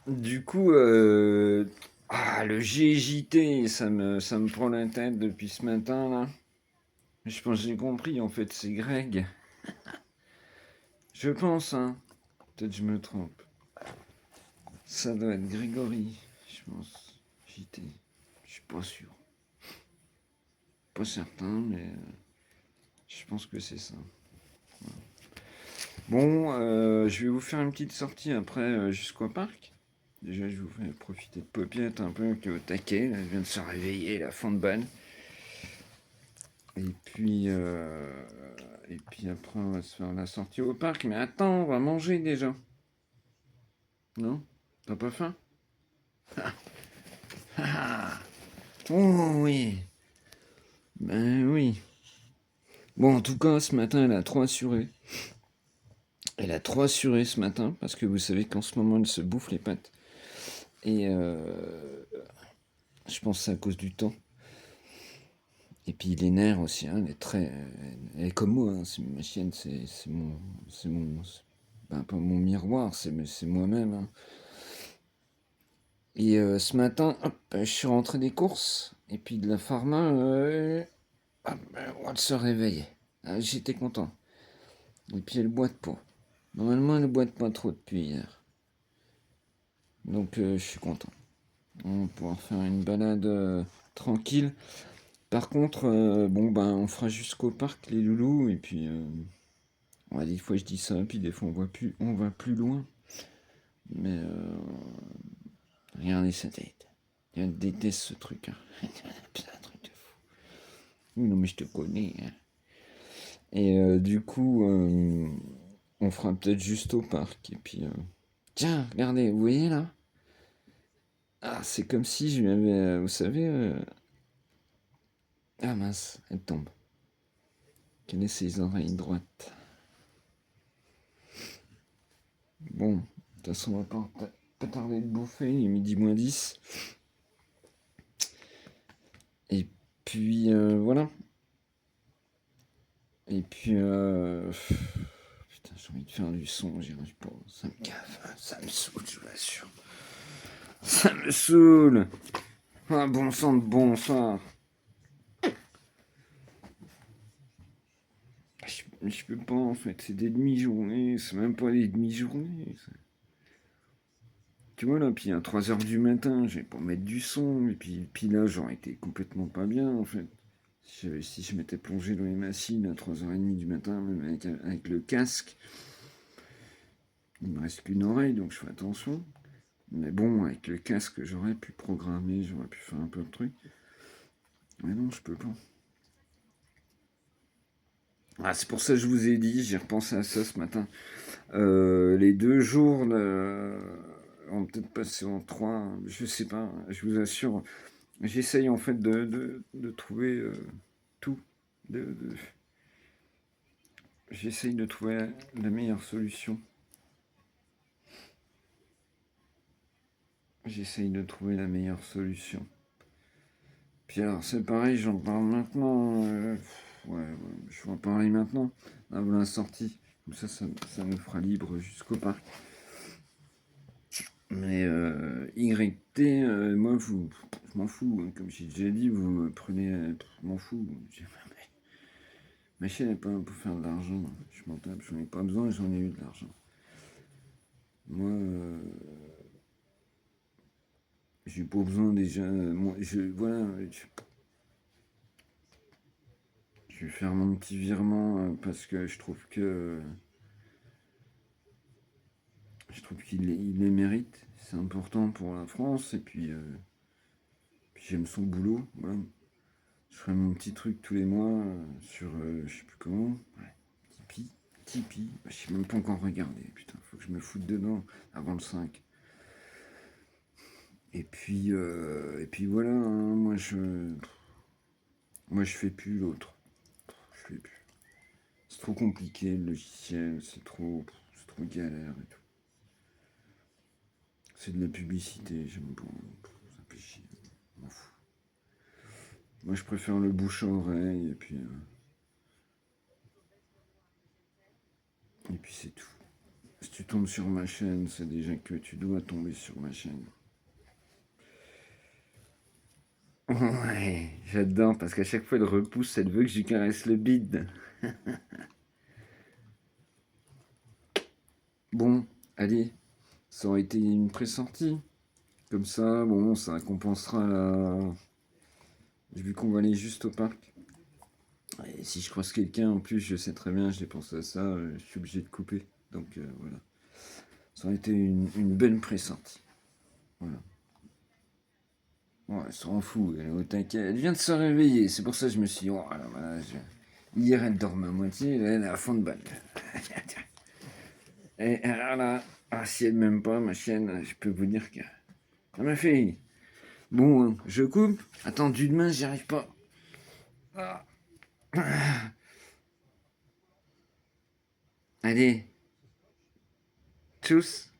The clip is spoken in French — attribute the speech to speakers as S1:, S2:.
S1: Du coup, le GJT, ça me prend la tête depuis ce matin, là. Je pense que j'ai compris, en fait, c'est Greg. Je pense, hein. Peut-être que je me trompe. Ça doit être Grégory, je pense. JT. Je suis pas sûr. Pas certain, mais je pense que c'est ça. Bon, je vais vous faire une petite sortie après jusqu'au parc. Déjà, je vous fais profiter de Popiette un peu, qui est au taquet. Là, elle vient de se réveiller, la fin de balle. Et puis, euh, et puis après, on va se faire la sortie au parc. Mais attends, on va manger déjà. Non? T'as pas faim? Ah, oh oui. Ben oui. Bon, en tout cas, ce matin, elle a trop assuré. Elle a trop assuré ce matin, parce que vous savez qu'en ce moment, elle se bouffe les pattes. Et je pense que c'est à cause du temps. Et puis les nerfs aussi, hein, elle est très. Elle est comme moi, hein, c'est ma chienne, c'est mon. C'est mon. Ben, pas mon miroir, c'est moi-même, hein. Et ce matin, hop, je suis rentré des courses, et puis de la pharma, hop, elle se réveille. Ah, j'étais content. Et puis elle boite pas. Normalement, elle boite pas trop depuis hier. Donc je suis content. On va pouvoir faire une balade tranquille. Par contre, bon, ben, on fera jusqu'au parc, les loulous, et puis. Ouais, des fois je dis ça, puis des fois on va plus loin. Mais regardez sa tête. Je déteste ce truc, hein. C'est un truc de fou. Oui, non, mais je te connais, hein. Et du coup, on fera peut-être juste au parc. Et puis, tiens, regardez, vous voyez là? Ah, c'est comme si je lui avais, vous savez, ah mince, elle tombe. Quelles est ses oreilles droites? Bon, de toute façon, on va pas tarder de bouffer, il est midi moins 10. Et puis, voilà. Et puis, putain, j'ai envie de faire du son, j'y arrive pas. Ça me gaffe, hein, ça me saoule, je vous l'assure. Ça me saoule. Ah, bon sang de bonsoir. Je peux pas, en fait, c'est des demi-journées, c'est même pas des demi-journées. Tu vois, là, puis à 3 heures du matin, je vais pas mettre du son, et puis là, j'aurais été complètement pas bien, en fait. Si je m'étais plongé dans les machines à 3h30 du matin, même avec le casque, il me reste qu'une oreille, donc je fais attention. Mais bon, avec le casque, j'aurais pu programmer, j'aurais pu faire un peu de trucs. Mais non, je peux pas. Ah, c'est pour ça que je vous ai dit, j'ai repensé à ça ce matin. Les 2 jours vont peut-être passer en 3, je sais pas, je vous assure. J'essaye en fait de trouver tout. De- J'essaye de trouver la meilleure solution. J'essaye de trouver la meilleure solution. Puis alors, c'est pareil, j'en parle maintenant. Ouais, je vais en parler maintenant, avant la sortie. Comme ça nous fera libre jusqu'au parc. Mais YT, moi, je m'en fous, hein. Comme j'ai déjà dit, vous me prenez. Je m'en fous. Ma chaîne n'est pas pour faire de l'argent. Je m'en tape, j'en ai pas besoin, j'en ai eu de l'argent. Moi, j'ai pas besoin déjà. Moi, voilà, je vais faire mon petit virement parce que je trouve qu'il les mérite. C'est important pour la France et puis j'aime son boulot. Voilà. Je ferai mon petit truc tous les mois sur je sais plus comment. Ouais. Tipeee. Tipeee. Bah, je sais même pas encore regarder. Putain, faut que je me foute dedans avant le 5. Et puis voilà, hein, moi je fais plus l'autre. Je fais plus. C'est trop compliqué le logiciel, c'est trop galère et tout. C'est de la publicité, j'aime pas. Ça fait chier. M'en fous. Moi je préfère le bouche à oreille et puis c'est tout. tu tombes sur ma chaîne, c'est déjà que tu dois tomber sur ma chaîne. Ouais, j'adore parce qu'à chaque fois elle repousse, elle veut que je lui caresse le bide. Bon, allez, ça aurait été une pré-sortie. Comme ça, bon, ça compensera la... Vu qu'on va aller juste au parc. Et si je croise quelqu'un, en plus, je sais très bien, j'ai pensé à ça, je suis obligé de couper. Donc voilà. Ça aurait été une bonne pré-sortie. Voilà. Ouais, elle s'en fout, elle est au taquet. Elle vient de se réveiller, c'est pour ça que je me suis dit, oh là là, hier elle dormait à moitié, là, elle est à fond de balle. Et alors là, si elle m'aime pas, ma chienne, je peux vous dire que... Ah, ma fille, bon, je coupe. Attends, du demain, j'y arrive pas. Ah. Allez, tchuss.